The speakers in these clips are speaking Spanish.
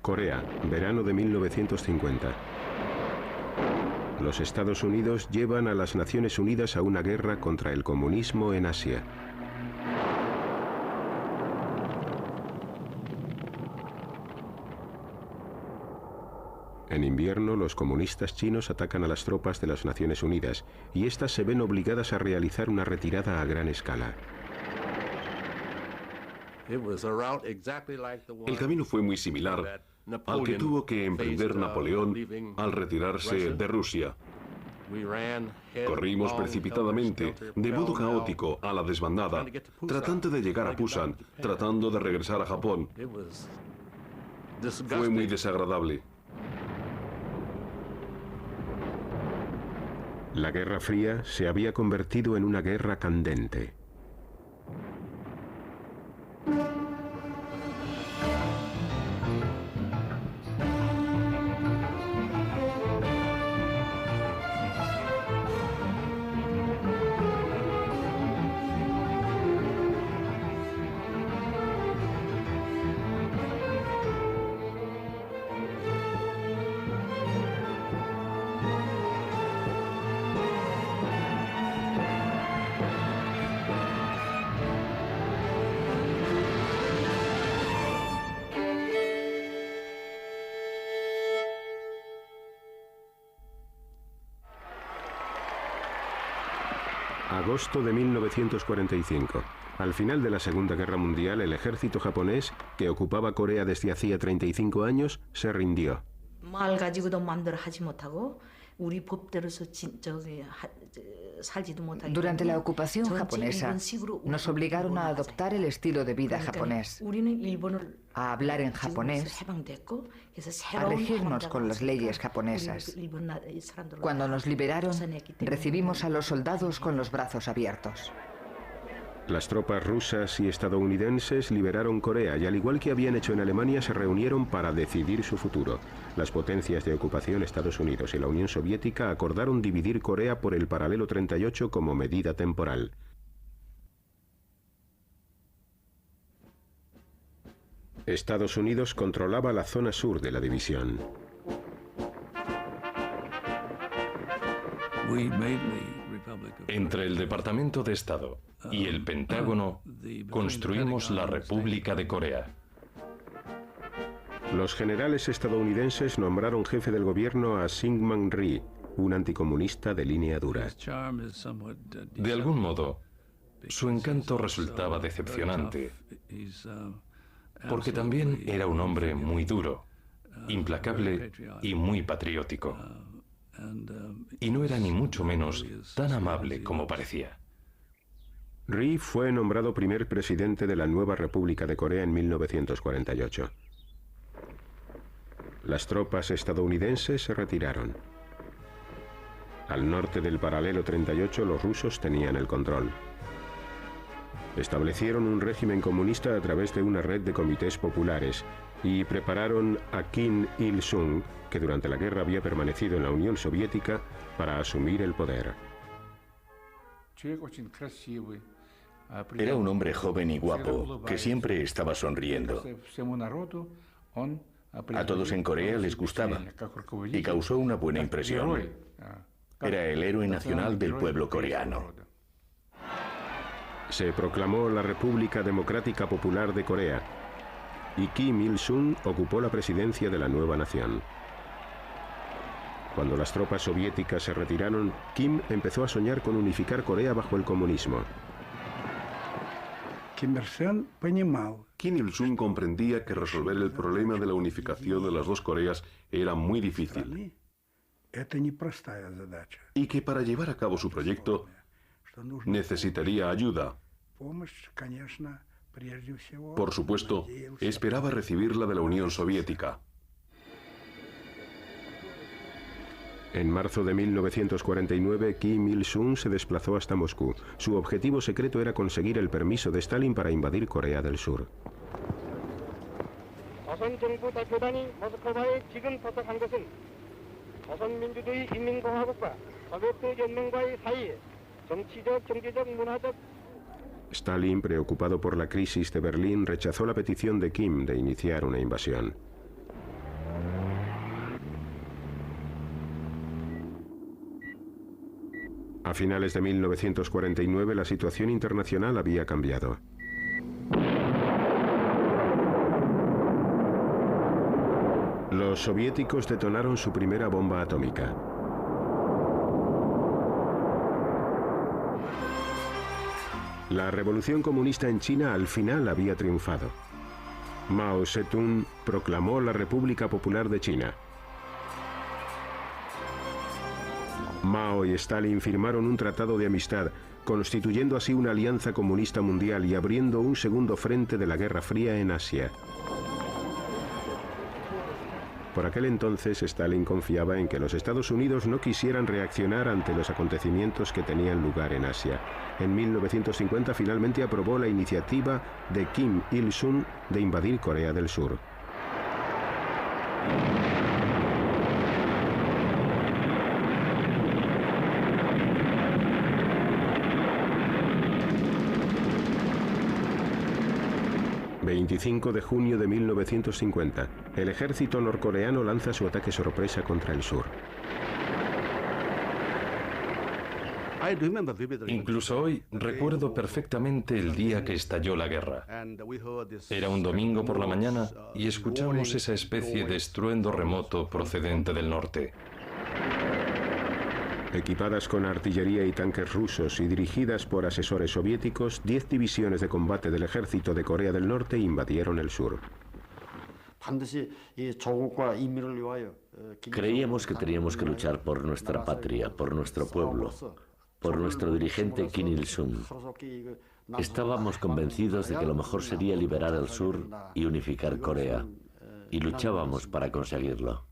Corea, verano de 1950. Los Estados Unidos llevan a las Naciones Unidas a una guerra contra el comunismo en Asia. En invierno, los comunistas chinos atacan a las tropas de las Naciones Unidas y éstas se ven obligadas a realizar una retirada a gran escala. El camino fue muy similar al que tuvo que emprender Napoleón al retirarse de Rusia. Corrimos precipitadamente, de modo caótico, a la desbandada, tratando de llegar a Pusan, tratando de regresar a Japón. Fue muy desagradable. La Guerra Fría se había convertido en una guerra candente. Agosto de 1945. Al final de la Segunda Guerra Mundial, el ejército japonés, que ocupaba Corea desde hacía 35 años, se rindió. Durante la ocupación japonesa, nos obligaron a adoptar el estilo de vida japonés, a hablar en japonés, a regirnos con las leyes japonesas. Cuando nos liberaron, recibimos a los soldados con los brazos abiertos. Las tropas rusas y estadounidenses liberaron Corea y, al igual que habían hecho en Alemania, se reunieron para decidir su futuro. Las potencias de ocupación, Estados Unidos y la Unión Soviética, acordaron dividir Corea por el paralelo 38 como medida temporal. Estados Unidos controlaba la zona sur de la división. Entre el Departamento de Estado y el Pentágono construimos la República de Corea. Los generales estadounidenses nombraron jefe del gobierno a Syngman Rhee, un anticomunista de línea dura. De algún modo, su encanto resultaba decepcionante, porque también era un hombre muy duro, implacable y muy patriótico. Y no era ni mucho menos tan amable como parecía. Rhee fue nombrado primer presidente de la nueva República de Corea en 1948. Las tropas estadounidenses se retiraron. Al norte del paralelo 38, los rusos tenían el control. Establecieron un régimen comunista a través de una red de comités populares y prepararon a Kim Il-sung, que durante la guerra había permanecido en la Unión Soviética, para asumir el poder. Era un hombre joven y guapo, que siempre estaba sonriendo. A todos en Corea les gustaba y causó una buena impresión. Era el héroe nacional del pueblo coreano. Se proclamó la República Democrática Popular de Corea y Kim Il-sung ocupó la presidencia de la nueva nación. Cuando las tropas soviéticas se retiraron, Kim empezó a soñar con unificar Corea bajo el comunismo. Kim Il-sung comprendía que resolver el problema de la unificación de las dos Coreas era muy difícil y que para llevar a cabo su proyecto necesitaría ayuda. Por supuesto, esperaba recibirla de la Unión Soviética. En marzo de 1949, Kim Il-sung se desplazó hasta Moscú. Su objetivo secreto era conseguir el permiso de Stalin para invadir Corea del Sur. Stalin, preocupado por la crisis de Berlín, rechazó la petición de Kim de iniciar una invasión. A finales de 1949 la situación internacional había cambiado. Los soviéticos detonaron su primera bomba atómica. La revolución comunista en China al final había triunfado. Mao Zedong proclamó la República Popular de China. Mao y Stalin firmaron un tratado de amistad, constituyendo así una alianza comunista mundial y abriendo un segundo frente de la Guerra Fría en Asia. Por aquel entonces, Stalin confiaba en que los Estados Unidos no quisieran reaccionar ante los acontecimientos que tenían lugar en Asia. En 1950 finalmente aprobó la iniciativa de Kim Il-sung de invadir Corea del Sur. ...25 de junio de 1950... el ejército norcoreano lanza su ataque sorpresa contra el sur. Incluso hoy recuerdo perfectamente el día que estalló la guerra. Era un domingo por la mañana y escuchamos esa especie de estruendo remoto procedente del norte. Equipadas con artillería y tanques rusos y dirigidas por asesores soviéticos, 10 divisiones de combate del ejército de Corea del Norte invadieron el sur. Creíamos que teníamos que luchar por nuestra patria, por nuestro pueblo, por nuestro dirigente Kim Il-sung. Estábamos convencidos de que lo mejor sería liberar el sur y unificar Corea, y luchábamos para conseguirlo.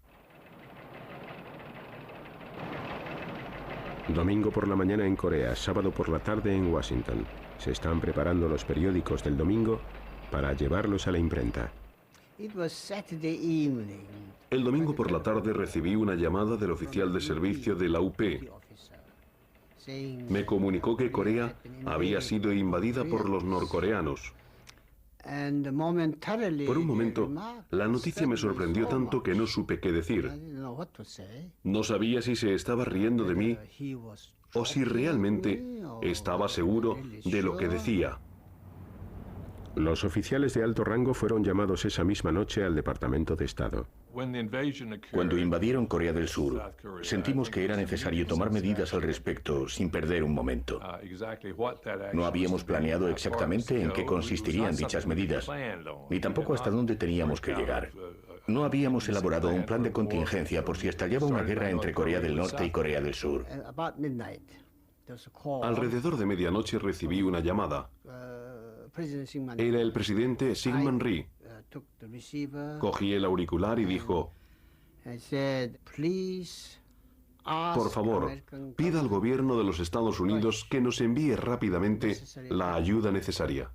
Domingo por la mañana en Corea, sábado por la tarde en Washington. Se están preparando los periódicos del domingo para llevarlos a la imprenta. El domingo por la tarde recibí una llamada del oficial de servicio de la UP. Me comunicó que Corea había sido invadida por los norcoreanos. Por un momento, la noticia me sorprendió tanto que no supe qué decir. No sabía si se estaba riendo de mí o si realmente estaba seguro de lo que decía. Los oficiales de alto rango fueron llamados esa misma noche al Departamento de Estado. Cuando invadieron Corea del Sur, sentimos que era necesario tomar medidas al respecto sin perder un momento. No habíamos planeado exactamente en qué consistirían dichas medidas, ni tampoco hasta dónde teníamos que llegar. No habíamos elaborado un plan de contingencia por si estallaba una guerra entre Corea del Norte y Corea del Sur. Alrededor de medianoche recibí una llamada. Era el presidente Syngman Rhee. Cogí el auricular y dijo: por favor, pida al gobierno de los Estados Unidos que nos envíe rápidamente la ayuda necesaria.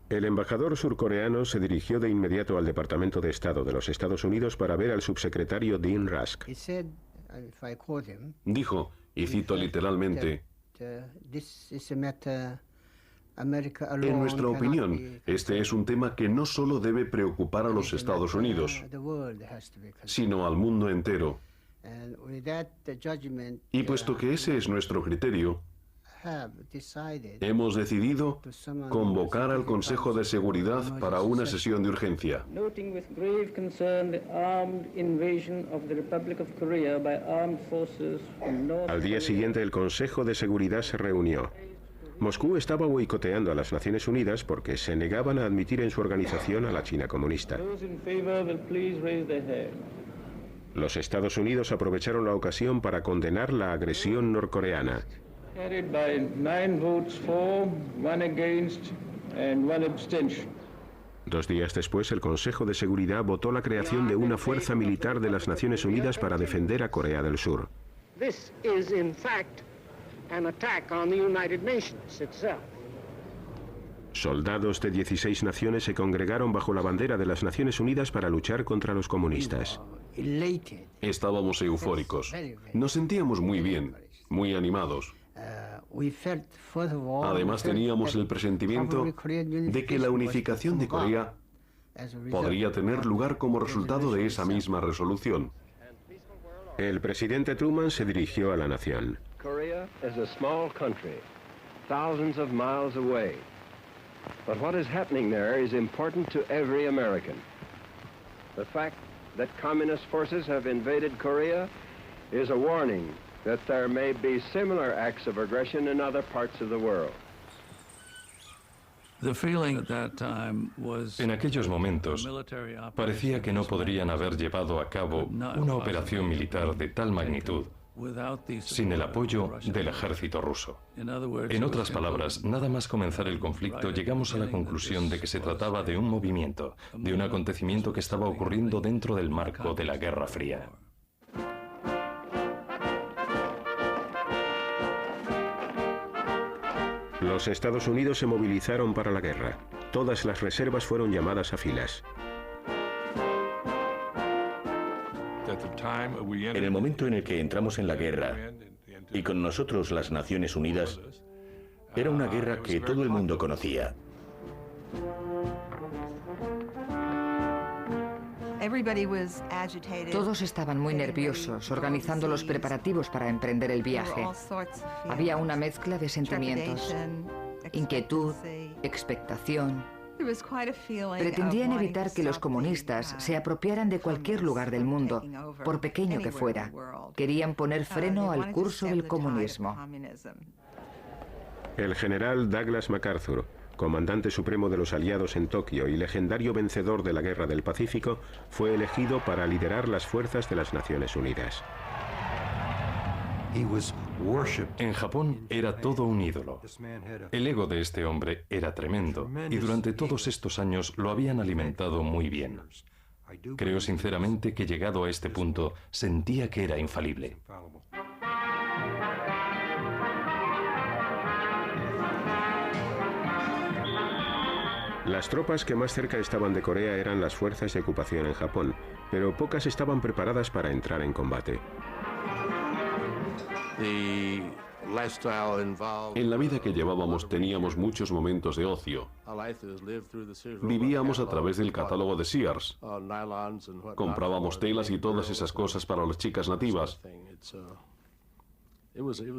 El embajador surcoreano se dirigió de inmediato al Departamento de Estado de los Estados Unidos para ver al subsecretario Dean Rusk. Dijo, y cito literalmente: en nuestra opinión, este es un tema que no solo debe preocupar a los Estados Unidos, sino al mundo entero. Y puesto que ese es nuestro criterio, hemos decidido convocar al Consejo de Seguridad para una sesión de urgencia. Al día siguiente, el Consejo de Seguridad se reunió. Moscú estaba boicoteando a las Naciones Unidas porque se negaban a admitir en su organización a la China comunista. Los Estados Unidos aprovecharon la ocasión para condenar la agresión norcoreana. Dos días después, el Consejo de Seguridad votó la creación de una fuerza militar de las Naciones Unidas para defender a Corea del Sur. Soldados de 16 naciones se congregaron bajo la bandera de las Naciones Unidas para luchar contra los comunistas. Estábamos eufóricos. Nos sentíamos muy bien, muy animados. Además teníamos el presentimiento de que la unificación de Corea podría tener lugar como resultado de esa misma resolución. El presidente Truman se dirigió a la nación. Korea is a small country, thousands of miles away. But what is happening there is important to every American. The fact that communist forces have invaded Korea is a warning that there may be similar acts of aggression in other parts of the world. En aquellos momentos, parecía que no podrían haber llevado a cabo una operación militar de tal magnitud sin el apoyo del ejército ruso. En otras palabras, nada más comenzar el conflicto, llegamos a la conclusión de que se trataba de un movimiento, de un acontecimiento que estaba ocurriendo dentro del marco de la Guerra Fría. Los Estados Unidos se movilizaron para la guerra. Todas las reservas fueron llamadas a filas. En el momento en el que entramos en la guerra, y con nosotros las Naciones Unidas, era una guerra que todo el mundo conocía. Todos estaban muy nerviosos, organizando los preparativos para emprender el viaje. Había una mezcla de sentimientos: inquietud, expectación. Pretendían evitar que los comunistas se apropiaran de cualquier lugar del mundo, por pequeño que fuera. Querían poner freno al curso del comunismo. El general Douglas MacArthur, comandante supremo de los aliados en Tokio y legendario vencedor de la Guerra del Pacífico, fue elegido para liderar las fuerzas de las Naciones Unidas. En Japón era todo un ídolo. El ego de este hombre era tremendo y durante todos estos años lo habían alimentado muy bien. Creo sinceramente que llegado a este punto sentía que era infalible. Las tropas que más cerca estaban de Corea eran las fuerzas de ocupación en Japón, pero pocas estaban preparadas para entrar en combate. En la vida que llevábamos teníamos muchos momentos de ocio. Vivíamos a través del catálogo de Sears. Comprábamos telas y todas esas cosas para las chicas nativas.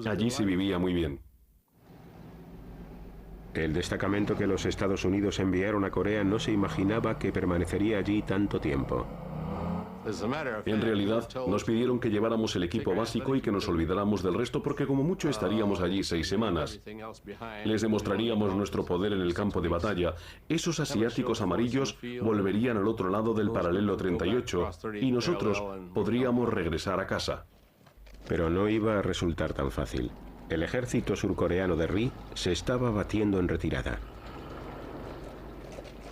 Allí se vivía muy bien. El destacamento que los Estados Unidos enviaron a Corea no se imaginaba que permanecería allí tanto tiempo. En realidad, nos pidieron que lleváramos el equipo básico y que nos olvidáramos del resto porque como mucho estaríamos allí 6 semanas. Les demostraríamos nuestro poder en el campo de batalla. Esos asiáticos amarillos volverían al otro lado del paralelo 38 y nosotros podríamos regresar a casa. Pero no iba a resultar tan fácil. El ejército surcoreano de Ri se estaba batiendo en retirada.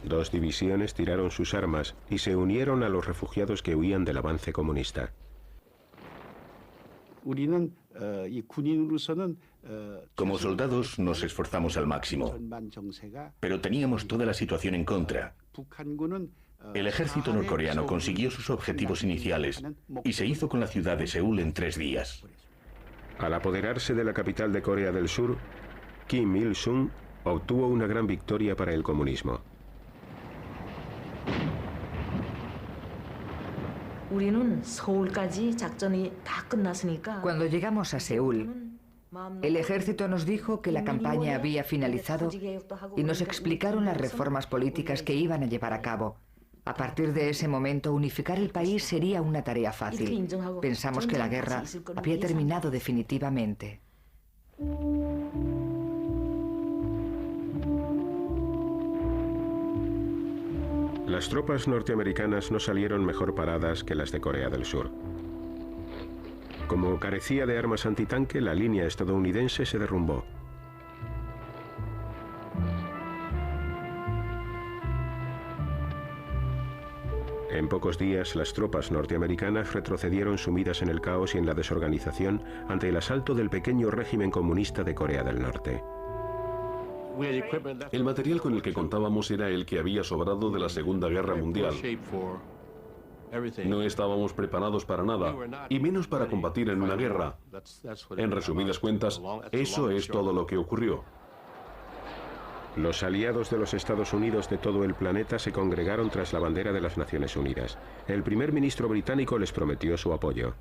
2 divisiones tiraron sus armas y se unieron a los refugiados que huían del avance comunista. Como soldados nos esforzamos al máximo, pero teníamos toda la situación en contra. El ejército norcoreano consiguió sus objetivos iniciales y se hizo con la ciudad de Seúl en 3 días. Al apoderarse de la capital de Corea del Sur, Kim Il-sung obtuvo una gran victoria para el comunismo. Cuando llegamos a Seúl, el ejército nos dijo que la campaña había finalizado y nos explicaron las reformas políticas que iban a llevar a cabo. A partir de ese momento, unificar el país sería una tarea fácil. Pensamos que la guerra había terminado definitivamente. Las tropas norteamericanas no salieron mejor paradas que las de Corea del Sur. Como carecía de armas antitanque, la línea estadounidense se derrumbó. En pocos días, las tropas norteamericanas retrocedieron sumidas en el caos y en la desorganización ante el asalto del pequeño régimen comunista de Corea del Norte. El material con el que contábamos era el que había sobrado de la Segunda Guerra Mundial. No estábamos preparados para nada, y menos para combatir en una guerra. En resumidas cuentas, eso es todo lo que ocurrió. Los aliados de los Estados Unidos de todo el planeta se congregaron tras la bandera de las Naciones Unidas. El primer ministro británico les prometió su apoyo.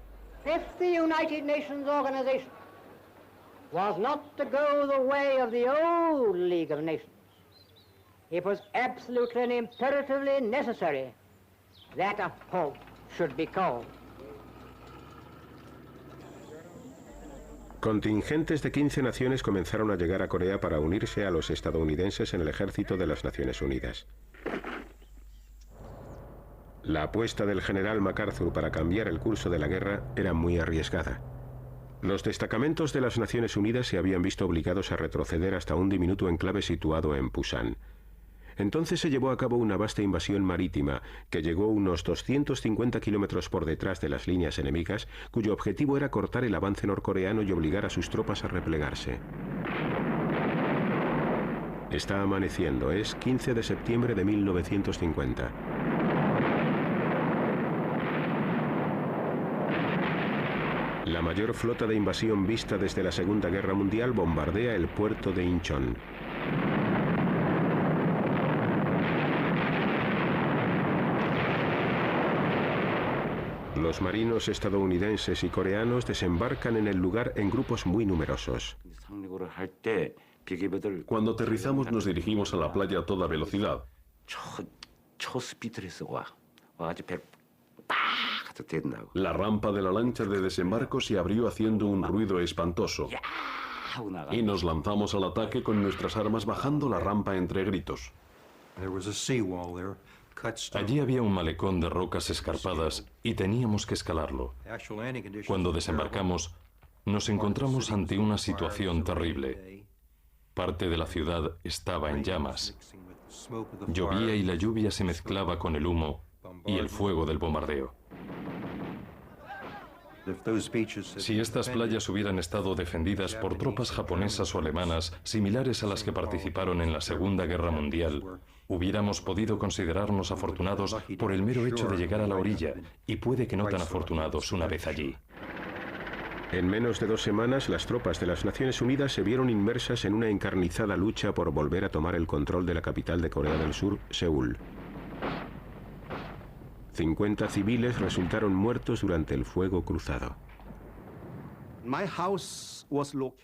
was not to go the way of the old League of Nations. It was absolutely and imperatively necessary that a halt should be called. Contingentes de 15 naciones comenzaron a llegar a Corea para unirse a los estadounidenses en el ejército de las Naciones Unidas. La apuesta del general MacArthur para cambiar el curso de la guerra era muy arriesgada. Los destacamentos de las Naciones Unidas se habían visto obligados a retroceder hasta un diminuto enclave situado en Pusan. Entonces se llevó a cabo una vasta invasión marítima que llegó unos 250 kilómetros por detrás de las líneas enemigas, cuyo objetivo era cortar el avance norcoreano y obligar a sus tropas a replegarse. Está amaneciendo, es 15 de septiembre de 1950. La mayor flota de invasión vista desde la Segunda Guerra Mundial bombardea el puerto de Incheon. Los marinos estadounidenses y coreanos desembarcan en el lugar en grupos muy numerosos. Cuando aterrizamos nos dirigimos a la playa a toda velocidad. La rampa de la lancha de desembarco se abrió haciendo un ruido espantoso. Y nos lanzamos al ataque con nuestras armas bajando la rampa entre gritos. Allí había un malecón de rocas escarpadas y teníamos que escalarlo. Cuando desembarcamos, nos encontramos ante una situación terrible. Parte de la ciudad estaba en llamas. Llovía y la lluvia se mezclaba con el humo y el fuego del bombardeo. Si estas playas hubieran estado defendidas por tropas japonesas o alemanas similares a las que participaron en la Segunda Guerra Mundial, hubiéramos podido considerarnos afortunados por el mero hecho de llegar a la orilla, y puede que no tan afortunados una vez allí. En menos de 2 semanas, las tropas de las Naciones Unidas se vieron inmersas en una encarnizada lucha por volver a tomar el control de la capital de Corea del Sur, Seúl. 50 civiles resultaron muertos durante el fuego cruzado.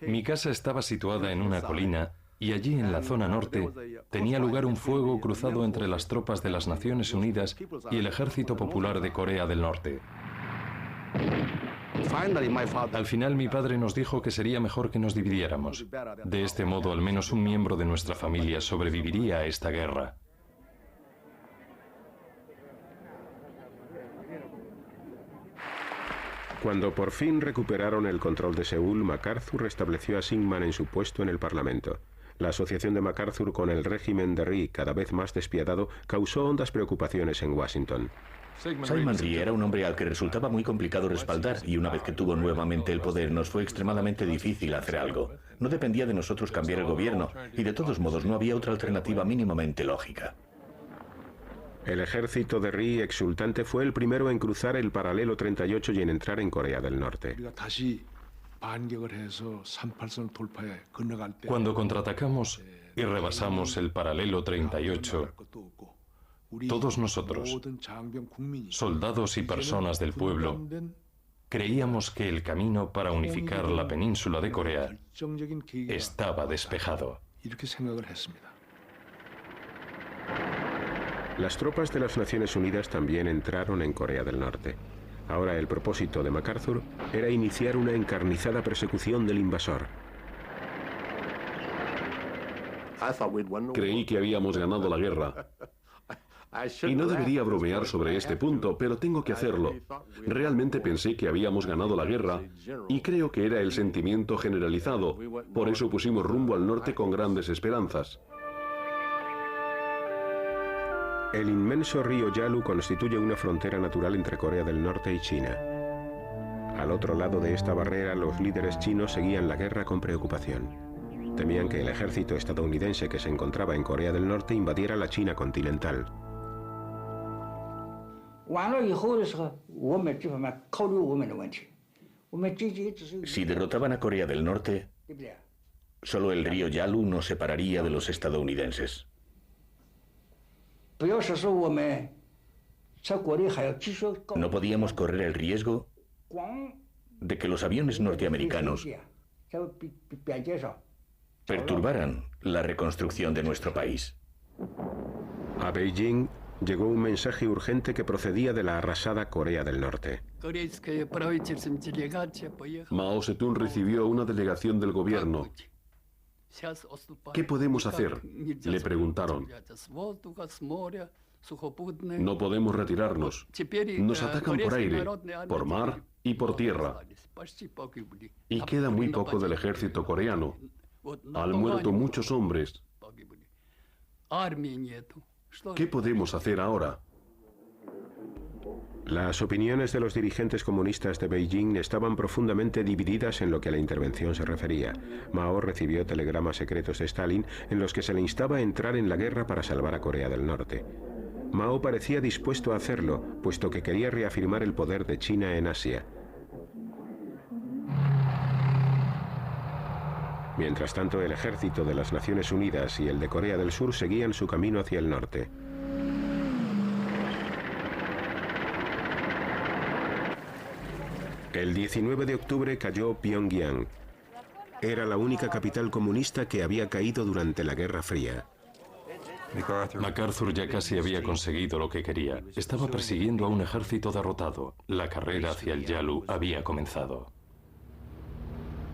Mi casa estaba situada en una colina y allí en la zona norte tenía lugar un fuego cruzado entre las tropas de las Naciones Unidas y el Ejército Popular de Corea del Norte. Al final mi padre nos dijo que sería mejor que nos dividiéramos. De este modo al menos un miembro de nuestra familia sobreviviría a esta guerra. Cuando por fin recuperaron el control de Seúl, MacArthur restableció a Syngman en su puesto en el Parlamento. La asociación de MacArthur con el régimen de Rhee, cada vez más despiadado, causó hondas preocupaciones en Washington. Syngman Rhee era un hombre al que resultaba muy complicado respaldar, y una vez que tuvo nuevamente el poder nos fue extremadamente difícil hacer algo. No dependía de nosotros cambiar el gobierno, y de todos modos no había otra alternativa mínimamente lógica. El ejército de Rhee, exultante, fue el primero en cruzar el paralelo 38 y en entrar en Corea del Norte. Cuando contraatacamos y rebasamos el paralelo 38, todos nosotros, soldados y personas del pueblo, creíamos que el camino para unificar la península de Corea estaba despejado. Las tropas de las Naciones Unidas también entraron en Corea del Norte. Ahora el propósito de MacArthur era iniciar una encarnizada persecución del invasor. Creí que habíamos ganado la guerra. Y no debería bromear sobre este punto, pero tengo que hacerlo. Realmente pensé que habíamos ganado la guerra y creo que era el sentimiento generalizado. Por eso pusimos rumbo al norte con grandes esperanzas. El inmenso río Yalu constituye una frontera natural entre Corea del Norte y China. Al otro lado de esta barrera, los líderes chinos seguían la guerra con preocupación. Temían que el ejército estadounidense que se encontraba en Corea del Norte invadiera la China continental. Si derrotaban a Corea del Norte, solo el río Yalu nos separaría de los estadounidenses. No podíamos correr el riesgo de que los aviones norteamericanos perturbaran la reconstrucción de nuestro país. A Beijing llegó un mensaje urgente que procedía de la arrasada Corea del Norte. Mao Zedong recibió una delegación del gobierno. ¿Qué podemos hacer?, le preguntaron. No podemos retirarnos. Nos atacan por aire, por mar y por tierra. Y queda muy poco del ejército coreano. Han muerto muchos hombres. ¿Qué podemos hacer ahora? Las opiniones de los dirigentes comunistas de Beijing estaban profundamente divididas en lo que a la intervención se refería. Mao recibió telegramas secretos de Stalin en los que se le instaba a entrar en la guerra para salvar a Corea del Norte. Mao parecía dispuesto a hacerlo, puesto que quería reafirmar el poder de China en Asia. Mientras tanto, el ejército de las Naciones Unidas y el de Corea del Sur seguían su camino hacia el norte. El 19 de octubre cayó Pyongyang. Era la única capital comunista que había caído durante la Guerra Fría. MacArthur ya casi había conseguido lo que quería. Estaba persiguiendo a un ejército derrotado. La carrera hacia el Yalu había comenzado.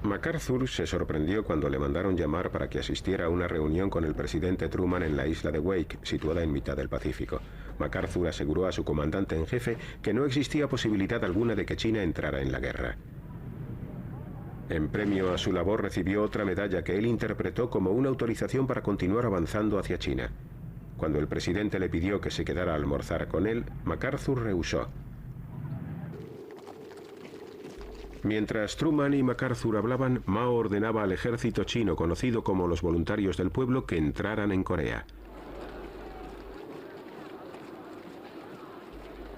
MacArthur se sorprendió cuando le mandaron llamar para que asistiera a una reunión con el presidente Truman en la isla de Wake, situada en mitad del Pacífico. MacArthur aseguró a su comandante en jefe que no existía posibilidad alguna de que China entrara en la guerra. En premio a su labor recibió otra medalla que él interpretó como una autorización para continuar avanzando hacia China. Cuando el presidente le pidió que se quedara a almorzar con él, MacArthur rehusó. Mientras Truman y MacArthur hablaban, Mao ordenaba al ejército chino, conocido como los Voluntarios del Pueblo, que entraran en Corea.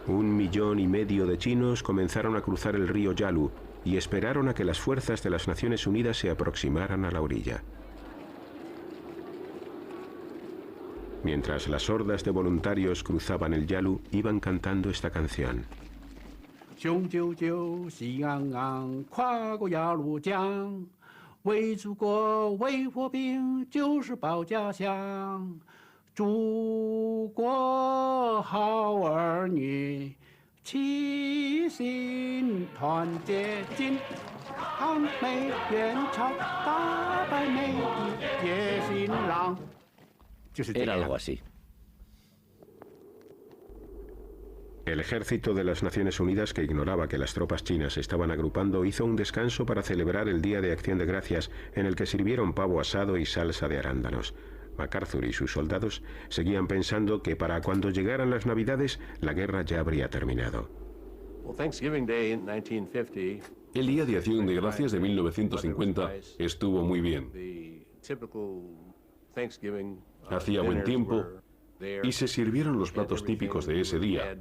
1,5 millones de chinos comenzaron a cruzar el río Yalu y esperaron a que las fuerzas de las Naciones Unidas se aproximaran a la orilla. Mientras las hordas de voluntarios cruzaban el Yalu, iban cantando esta canción. Era algo así. El ejército de las Naciones Unidas, que ignoraba que las tropas chinas se estaban agrupando, hizo un descanso para celebrar el Día de Acción de Gracias, en el que sirvieron pavo asado y salsa de arándanos. MacArthur y sus soldados seguían pensando que para cuando llegaran las Navidades, la guerra ya habría terminado. El Día de Acción de Gracias de 1950 estuvo muy bien. Hacía buen tiempo y se sirvieron los platos típicos de ese día.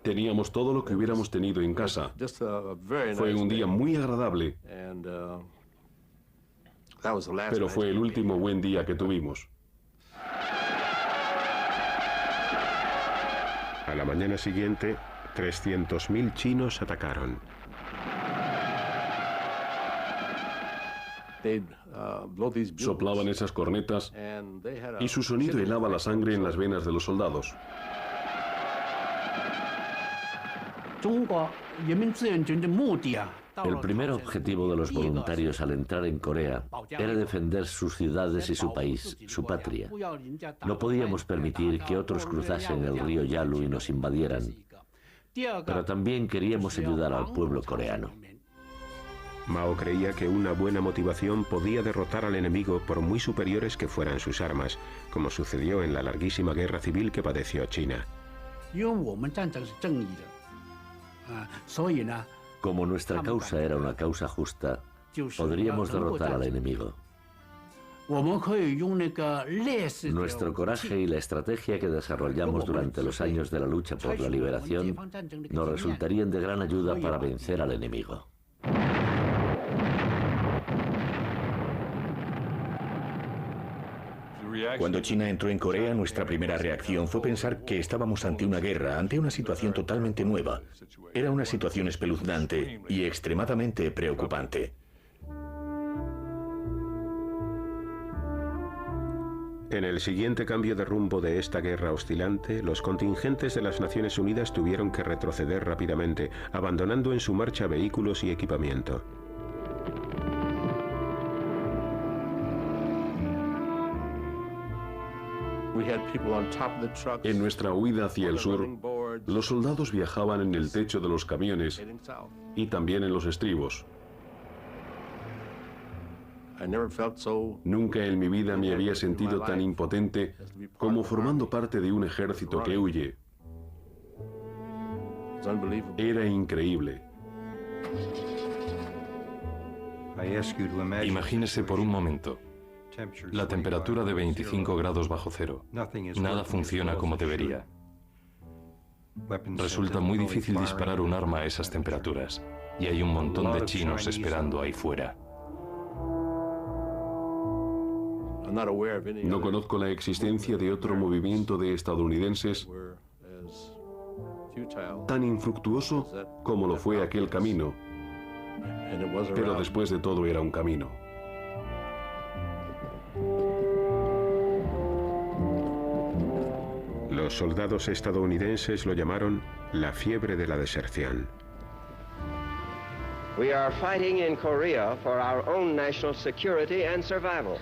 Teníamos todo lo que hubiéramos tenido en casa. Fue un día muy agradable, pero fue el último buen día que tuvimos. A la mañana siguiente, 300.000 chinos atacaron. Soplaban esas cornetas y su sonido helaba la sangre en las venas de los soldados. El primer objetivo de los voluntarios al entrar en Corea era defender sus ciudades y su país, su patria. No podíamos permitir que otros cruzasen el río Yalu y nos invadieran, pero también queríamos ayudar al pueblo coreano. Mao creía que una buena motivación podía derrotar al enemigo por muy superiores que fueran sus armas, como sucedió en la larguísima guerra civil que padeció China. Como nuestra causa era una causa justa, podríamos derrotar al enemigo. Nuestro coraje y la estrategia que desarrollamos durante los años de la lucha por la liberación nos resultarían de gran ayuda para vencer al enemigo. Cuando China entró en Corea, nuestra primera reacción fue pensar que estábamos ante una guerra, ante una situación totalmente nueva. Era una situación espeluznante y extremadamente preocupante. En el siguiente cambio de rumbo de esta guerra oscilante, los contingentes de las Naciones Unidas tuvieron que retroceder rápidamente, abandonando en su marcha vehículos y equipamiento. En nuestra huida hacia el sur, los soldados viajaban en el techo de los camiones y también en los estribos. Nunca en mi vida me había sentido tan impotente como formando parte de un ejército que huye. Era increíble. Imagínese por un momento la temperatura de 25 grados bajo cero. Nada funciona como debería. Resulta muy difícil disparar un arma a esas temperaturas. Y hay un montón de chinos esperando ahí fuera. No conozco la existencia de otro movimiento de estadounidenses tan infructuoso como lo fue aquel camino. Pero después de todo era un camino. Los soldados estadounidenses lo llamaron la fiebre de la deserción. We are fighting in Korea for our own national security and survival.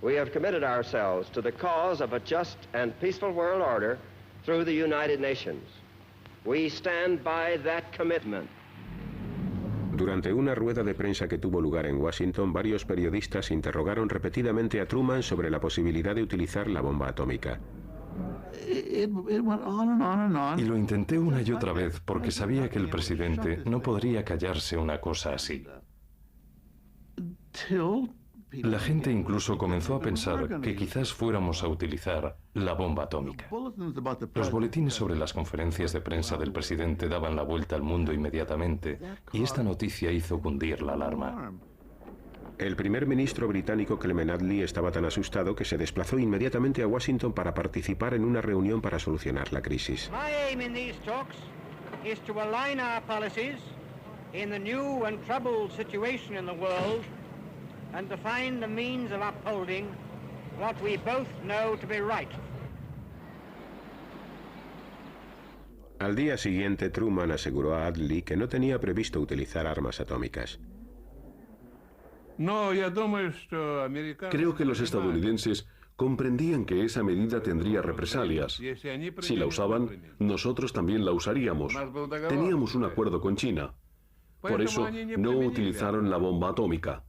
We have committed ourselves to the cause of a just and peaceful world order through the United Nations. We stand by that commitment. Durante una rueda de prensa que tuvo lugar en Washington, varios periodistas interrogaron repetidamente a Truman sobre la posibilidad de utilizar la bomba atómica. Y lo intenté una y otra vez porque sabía que el presidente no podría callarse una cosa así. La gente incluso comenzó a pensar que quizás fuéramos a utilizar la bomba atómica. Los boletines sobre las conferencias de prensa del presidente daban la vuelta al mundo inmediatamente y esta noticia hizo cundir la alarma. El primer ministro británico Clement Attlee estaba tan asustado que se desplazó inmediatamente a Washington para participar en una reunión para solucionar la crisis. My aim in these talks is to align our policies in the new and troubled situation in the world and to find the means of upholding what we both know to be right. Al día siguiente, Truman aseguró a Attlee que no tenía previsto utilizar armas atómicas. Creo que los estadounidenses comprendían que esa medida tendría represalias. Si la usaban, nosotros también la usaríamos. Teníamos un acuerdo con China. Por eso, no utilizaron la bomba atómica.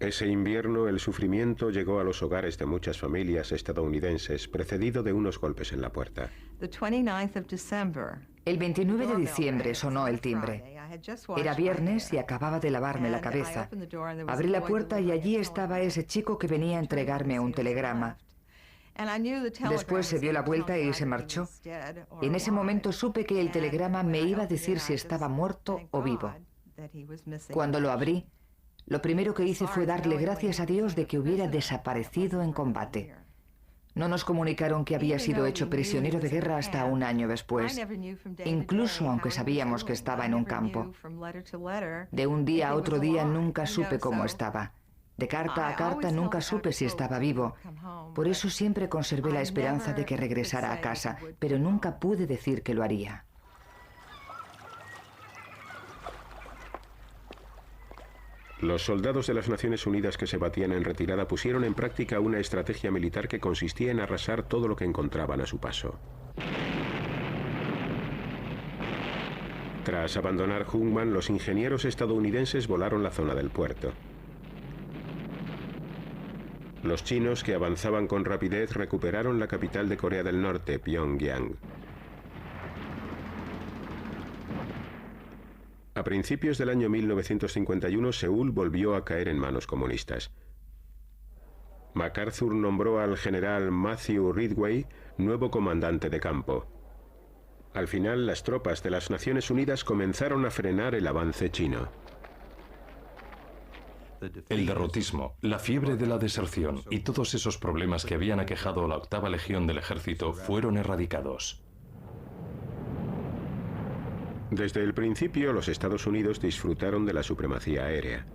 Ese invierno, el sufrimiento llegó a los hogares de muchas familias estadounidenses, precedido de unos golpes en la puerta. El 29 de diciembre sonó el timbre. Era viernes y acababa de lavarme la cabeza. Abrí la puerta y allí estaba ese chico que venía a entregarme un telegrama. Después se dio la vuelta y se marchó. En ese momento supe que el telegrama me iba a decir si estaba muerto o vivo. Cuando lo abrí, lo primero que hice fue darle gracias a Dios de que hubiera desaparecido en combate. No nos comunicaron que había sido hecho prisionero de guerra hasta un año después, incluso aunque sabíamos que estaba en un campo. De un día a otro día nunca supe cómo estaba. De carta a carta nunca supe si estaba vivo. Por eso siempre conservé la esperanza de que regresara a casa, pero nunca pude decir que lo haría. Los soldados de las Naciones Unidas que se batían en retirada pusieron en práctica una estrategia militar que consistía en arrasar todo lo que encontraban a su paso. Tras abandonar Hunman, los ingenieros estadounidenses volaron la zona del puerto. Los chinos, que avanzaban con rapidez, recuperaron la capital de Corea del Norte, Pyongyang. A principios del año 1951, Seúl volvió a caer en manos comunistas. MacArthur nombró al general Matthew Ridgway nuevo comandante de campo. Al final, las tropas de las Naciones Unidas comenzaron a frenar el avance chino. El derrotismo, la fiebre de la deserción y todos esos problemas que habían aquejado a la 8ª Legión del Ejército fueron erradicados. Desde el principio, los Estados Unidos disfrutaron de la supremacía aérea.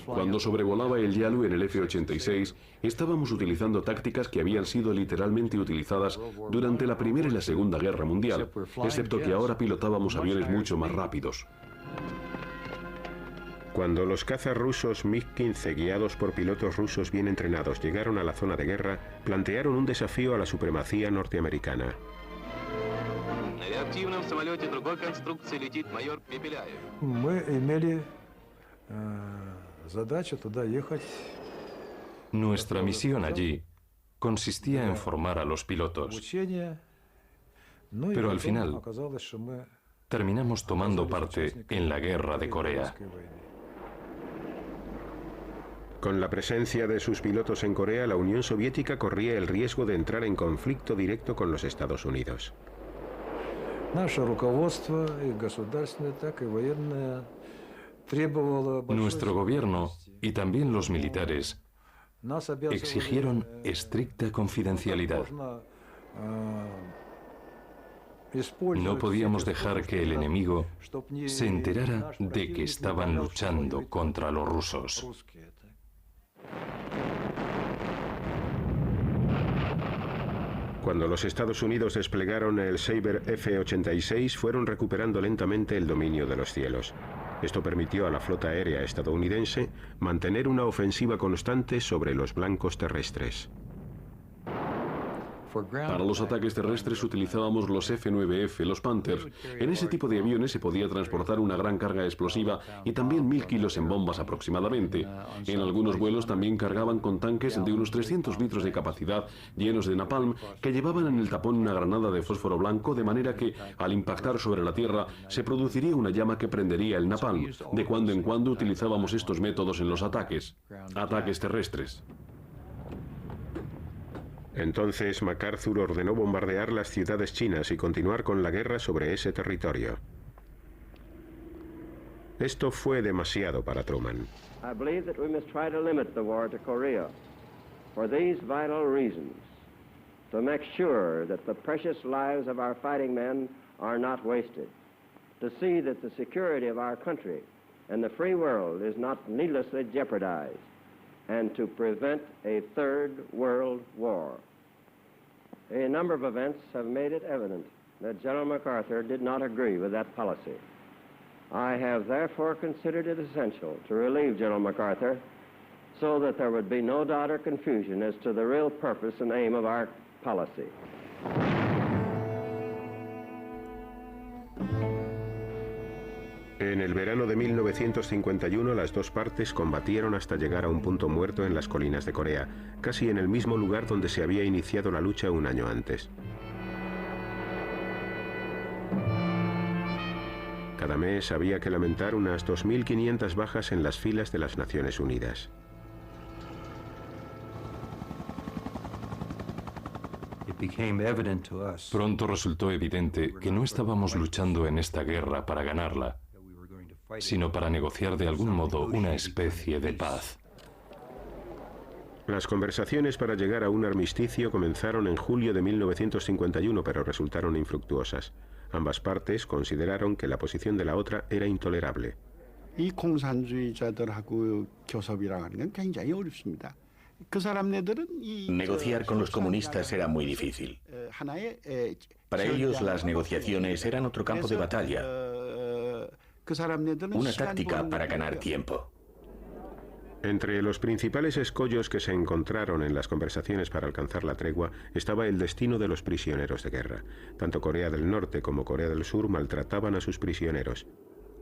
Cuando sobrevolaba el Yalu en el F-86, estábamos utilizando tácticas que habían sido literalmente utilizadas durante la Primera y la Segunda Guerra Mundial, excepto que ahora pilotábamos aviones mucho más rápidos. Cuando los cazas rusos MiG-15, guiados por pilotos rusos bien entrenados, llegaron a la zona de guerra, plantearon un desafío a la supremacía norteamericana. Nuestra misión allí consistía en formar a los pilotos, pero al final terminamos tomando parte en la guerra de Corea. Con la presencia de sus pilotos en Corea, la Unión Soviética corría el riesgo de entrar en conflicto directo con los Estados Unidos. Nuestro gobierno y también los militares exigieron estricta confidencialidad. No podíamos dejar que el enemigo se enterara de que estaban luchando contra los rusos. Cuando los Estados Unidos desplegaron el Sabre F-86, fueron recuperando lentamente el dominio de los cielos. Esto permitió a la flota aérea estadounidense mantener una ofensiva constante sobre los blancos terrestres. Para los ataques terrestres utilizábamos los F-9F, los Panthers. En ese tipo de aviones se podía transportar una gran carga explosiva y también 1000 kilos en bombas aproximadamente. En algunos vuelos también cargaban con tanques de unos 300 litros de capacidad llenos de napalm que llevaban en el tapón una granada de fósforo blanco, de manera que al impactar sobre la tierra se produciría una llama que prendería el napalm. De cuando en cuando utilizábamos estos métodos en los ataques terrestres. Entonces MacArthur ordenó bombardear las ciudades chinas y continuar con la guerra sobre ese territorio. Esto fue demasiado para Truman. I believe that we must try to limit the war to Korea for these vital reasons: to make sure that the precious lives of our fighting men are not wasted, to see that the security of our country and the free world is not needlessly jeopardized, and to prevent a third world war. A number of events have made it evident that General MacArthur did not agree with that policy. I have therefore considered it essential to relieve General MacArthur so that there would be no doubt or confusion as to the real purpose and aim of our policy. En el verano de 1951, las dos partes combatieron hasta llegar a un punto muerto en las colinas de Corea, casi en el mismo lugar donde se había iniciado la lucha un año antes. Cada mes había que lamentar unas 2.500 bajas en las filas de las Naciones Unidas. Pronto resultó evidente que no estábamos luchando en esta guerra para ganarla, sino para negociar de algún modo una especie de paz. Las conversaciones para llegar a un armisticio comenzaron en julio de 1951, pero resultaron infructuosas. Ambas partes consideraron que la posición de la otra era intolerable. Negociar con los comunistas era muy difícil. Para ellos las negociaciones eran otro campo de batalla, una táctica para ganar tiempo. Entre los principales escollos que se encontraron en las conversaciones para alcanzar la tregua estaba el destino de los prisioneros de guerra. Tanto Corea del Norte como Corea del Sur maltrataban a sus prisioneros.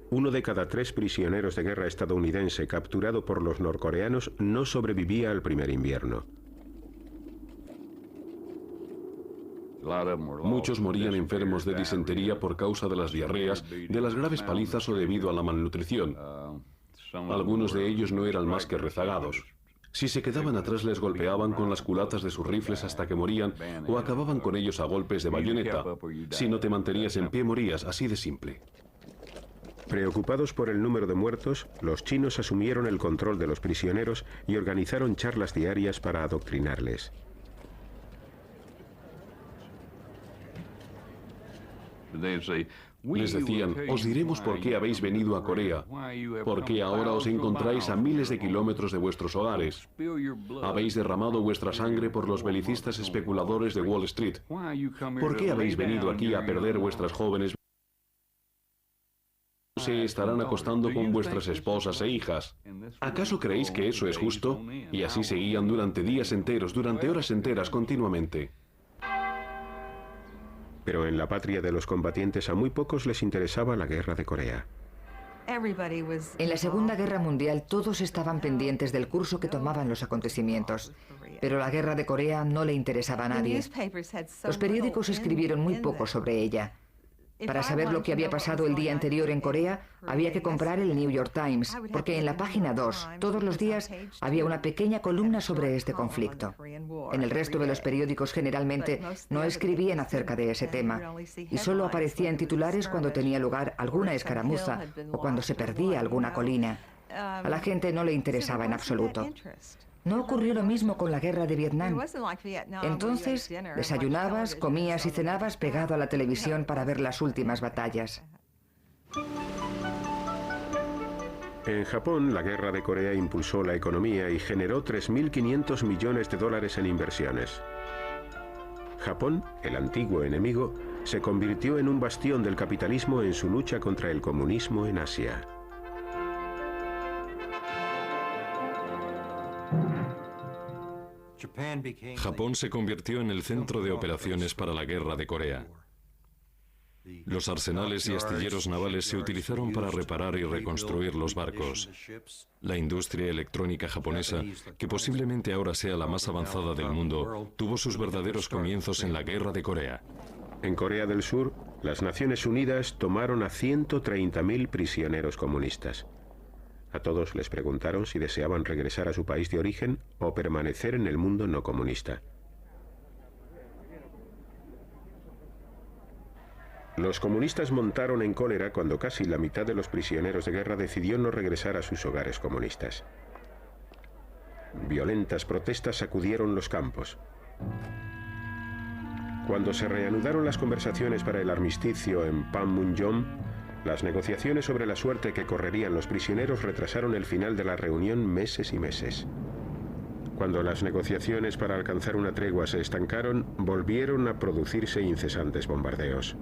1 de cada 3 prisioneros de guerra estadounidense capturado por los norcoreanos no sobrevivía al primer invierno. Muchos morían enfermos de disentería por causa de las diarreas, de las graves palizas o debido a la malnutrición. Algunos de ellos no eran más que rezagados. Si se quedaban atrás les golpeaban con las culatas de sus rifles hasta que morían o acababan con ellos a golpes de bayoneta. Si no te mantenías en pie morías, así de simple. Preocupados por el número de muertos, los chinos asumieron el control de los prisioneros y organizaron charlas diarias para adoctrinarles. Les decían, os diremos por qué habéis venido a Corea, por qué ahora os encontráis a miles de kilómetros de vuestros hogares. Habéis derramado vuestra sangre por los belicistas especuladores de Wall Street. ¿Por qué habéis venido aquí a perder vuestras jóvenes? Se estarán acostando con vuestras esposas e hijas. ¿Acaso creéis que eso es justo? Y así seguían durante días enteros, durante horas enteras, continuamente. Pero en la patria de los combatientes a muy pocos les interesaba la guerra de Corea. En la Segunda Guerra Mundial todos estaban pendientes del curso que tomaban los acontecimientos, pero la guerra de Corea no le interesaba a nadie. Los periódicos escribieron muy poco sobre ella. Para saber lo que había pasado el día anterior en Corea, había que comprar el New York Times, porque en la página 2, todos los días, había una pequeña columna sobre este conflicto. En el resto de los periódicos generalmente no escribían acerca de ese tema, y solo aparecía en titulares cuando tenía lugar alguna escaramuza o cuando se perdía alguna colina. A la gente no le interesaba en absoluto. No ocurrió lo mismo con la guerra de Vietnam. Entonces, desayunabas, comías y cenabas pegado a la televisión para ver las últimas batallas. En Japón, la guerra de Corea impulsó la economía y generó 3.500 millones de dólares en inversiones. Japón, el antiguo enemigo, se convirtió en un bastión del capitalismo en su lucha contra el comunismo en Asia. Japón se convirtió en el centro de operaciones para la guerra de Corea. Los arsenales y astilleros navales se utilizaron para reparar y reconstruir los barcos. La industria electrónica japonesa, que posiblemente ahora sea la más avanzada del mundo, tuvo sus verdaderos comienzos en la guerra de Corea. En Corea del Sur, las Naciones Unidas tomaron a 130.000 prisioneros comunistas. A todos les preguntaron si deseaban regresar a su país de origen o permanecer en el mundo no comunista. Los comunistas montaron en cólera cuando casi la mitad de los prisioneros de guerra decidió no regresar a sus hogares comunistas. Violentas protestas sacudieron los campos. Cuando se reanudaron las conversaciones para el armisticio en Panmunjom, las negociaciones sobre la suerte que correrían los prisioneros retrasaron el final de la reunión meses y meses. Cuando las negociaciones para alcanzar una tregua se estancaron, volvieron a producirse incesantes bombardeos.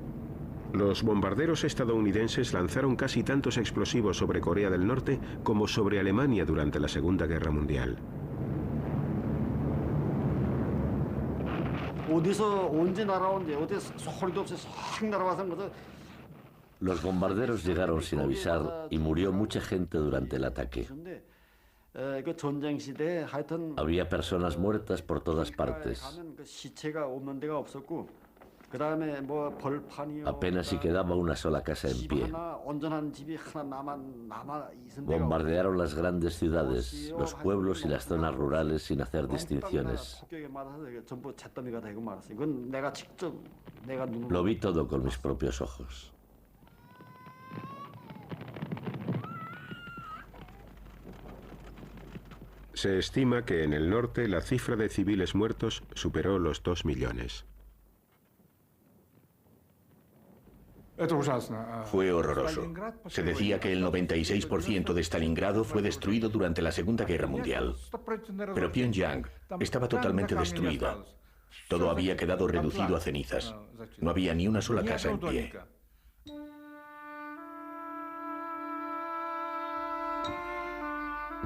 Los bombarderos estadounidenses lanzaron casi tantos explosivos sobre Corea del Norte como sobre Alemania durante la Segunda Guerra Mundial. Los bombarderos llegaron sin avisar y murió mucha gente durante el ataque. Había personas muertas por todas partes. Apenas si quedaba una sola casa en pie. Bombardearon las grandes ciudades, los pueblos y las zonas rurales sin hacer distinciones. Lo vi todo con mis propios ojos. Se estima que en el norte la cifra de civiles muertos superó los 2 millones. Fue horroroso. Se decía que el 96% de Stalingrado fue destruido durante la Segunda Guerra Mundial. Pero Pyongyang estaba totalmente destruida. Todo había quedado reducido a cenizas. No había ni una sola casa en pie.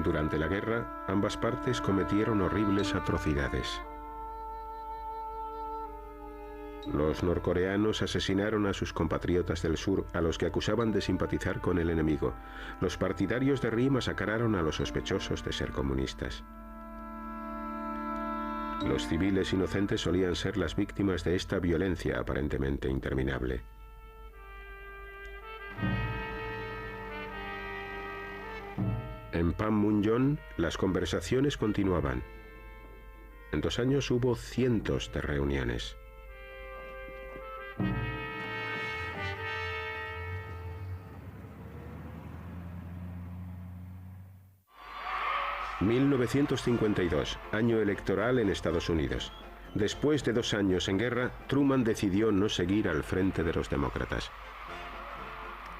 Durante la guerra, ambas partes cometieron horribles atrocidades. Los norcoreanos asesinaron a sus compatriotas del sur, a los que acusaban de simpatizar con el enemigo. Los partidarios de Ri masacraron a los sospechosos de ser comunistas. Los civiles inocentes solían ser las víctimas de esta violencia aparentemente interminable. En Panmunjom, las conversaciones continuaban. En 2 años hubo cientos de reuniones. ...1952, año electoral en Estados Unidos. Después de 2 años en guerra, Truman decidió no seguir al frente de los demócratas.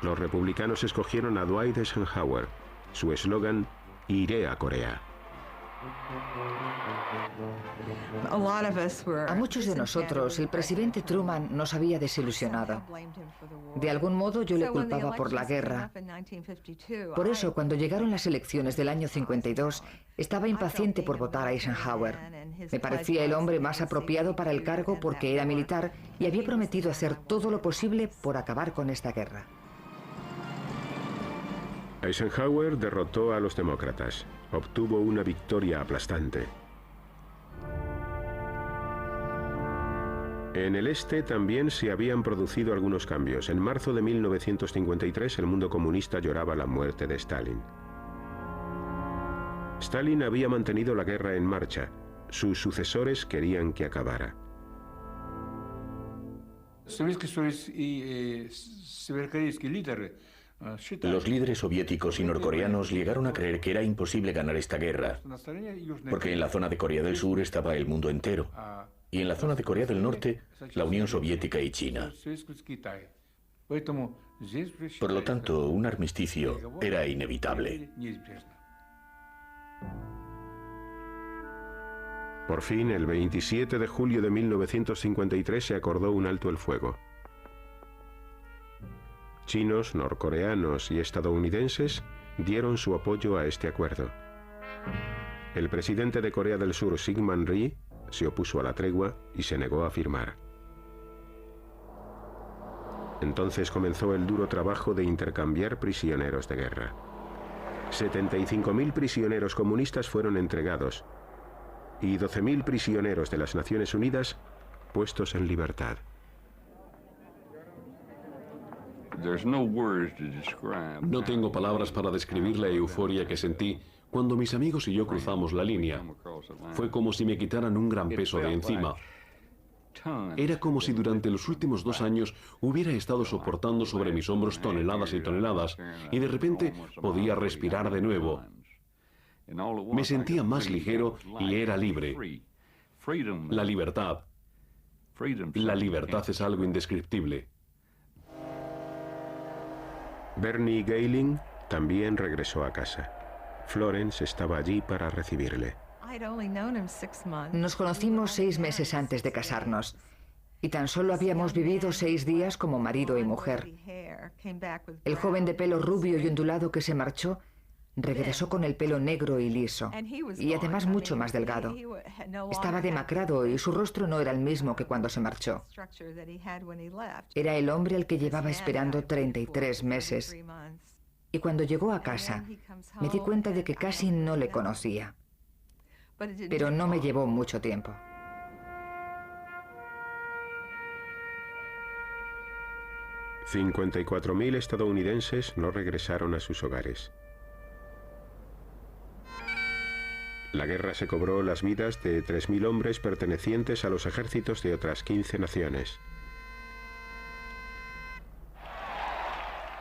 Los republicanos escogieron a Dwight Eisenhower. Su eslogan, iré a Corea. A muchos de nosotros, el presidente Truman nos había desilusionado. De algún modo yo le culpaba por la guerra. Por eso, cuando llegaron las elecciones del año 52, estaba impaciente por votar a Eisenhower. Me parecía el hombre más apropiado para el cargo porque era militar y había prometido hacer todo lo posible por acabar con esta guerra. Eisenhower derrotó a los demócratas. Obtuvo una victoria aplastante. En el este también se habían producido algunos cambios. En marzo de 1953 el mundo comunista lloraba la muerte de Stalin. Stalin había mantenido la guerra en marcha. Sus sucesores querían que acabara. Los líderes soviéticos y norcoreanos llegaron a creer que era imposible ganar esta guerra, porque en la zona de Corea del Sur estaba el mundo entero, y en la zona de Corea del Norte, la Unión Soviética y China. Por lo tanto, un armisticio era inevitable. Por fin, el 27 de julio de 1953 se acordó un alto el fuego. Chinos, norcoreanos y estadounidenses dieron su apoyo a este acuerdo. El presidente de Corea del Sur, Syngman Rhee, se opuso a la tregua y se negó a firmar. Entonces comenzó el duro trabajo de intercambiar prisioneros de guerra. 75.000 prisioneros comunistas fueron entregados y 12.000 prisioneros de las Naciones Unidas puestos en libertad. No tengo palabras para describir la euforia que sentí cuando mis amigos y yo cruzamos la línea. Fue como si me quitaran un gran peso de encima. Era como si durante los últimos 2 años hubiera estado soportando sobre mis hombros toneladas y toneladas y de repente podía respirar de nuevo. Me sentía más ligero y era libre. La libertad. La libertad es algo indescriptible. Bernie Gehling también regresó a casa. Florence estaba allí para recibirle. Nos conocimos 6 meses antes de casarnos y tan solo habíamos vivido 6 días como marido y mujer. El joven de pelo rubio y ondulado que se marchó regresó con el pelo negro y liso y además mucho más delgado. Estaba demacrado y su rostro no era el mismo que cuando se marchó. Era el hombre al que llevaba esperando 33 meses. Y cuando llegó a casa, me di cuenta de que casi no le conocía. Pero no me llevó mucho tiempo. $54.000 estadounidenses no regresaron a sus hogares. La guerra se cobró las vidas de 3.000 hombres pertenecientes a los ejércitos de otras 15 naciones.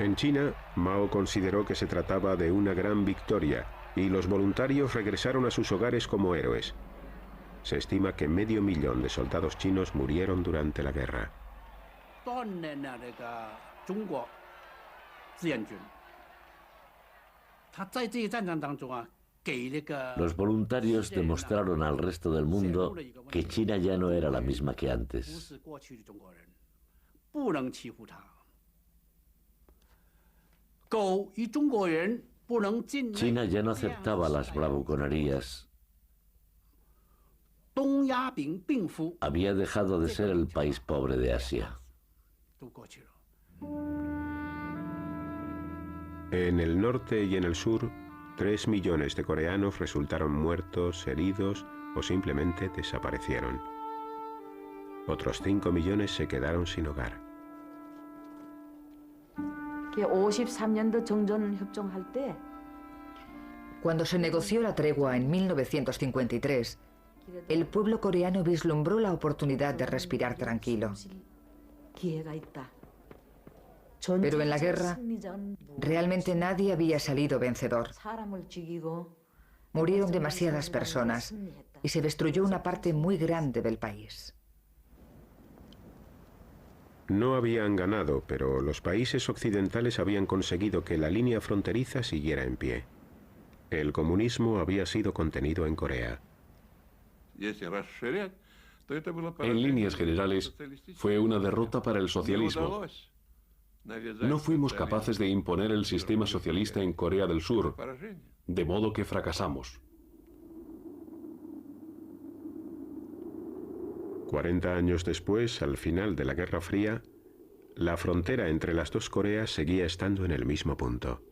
En China, Mao consideró que se trataba de una gran victoria y los voluntarios regresaron a sus hogares como héroes. Se estima que 500.000 de soldados chinos murieron durante la guerra. Los voluntarios demostraron al resto del mundo que China ya no era la misma que antes. China ya no aceptaba las bravuconerías. Había dejado de ser el país pobre de Asia. En el norte y en el sur, 3 millones de coreanos resultaron muertos, heridos o simplemente desaparecieron. Otros 5 millones se quedaron sin hogar. Cuando se negoció la tregua en 1953, el pueblo coreano vislumbró la oportunidad de respirar tranquilo. Pero en la guerra, realmente nadie había salido vencedor. Murieron demasiadas personas y se destruyó una parte muy grande del país. No habían ganado, pero los países occidentales habían conseguido que la línea fronteriza siguiera en pie. El comunismo había sido contenido en Corea. En líneas generales, fue una derrota para el socialismo. No fuimos capaces de imponer el sistema socialista en Corea del Sur, de modo que fracasamos. 40 años después, al final de la Guerra Fría, la frontera entre las dos Coreas seguía estando en el mismo punto.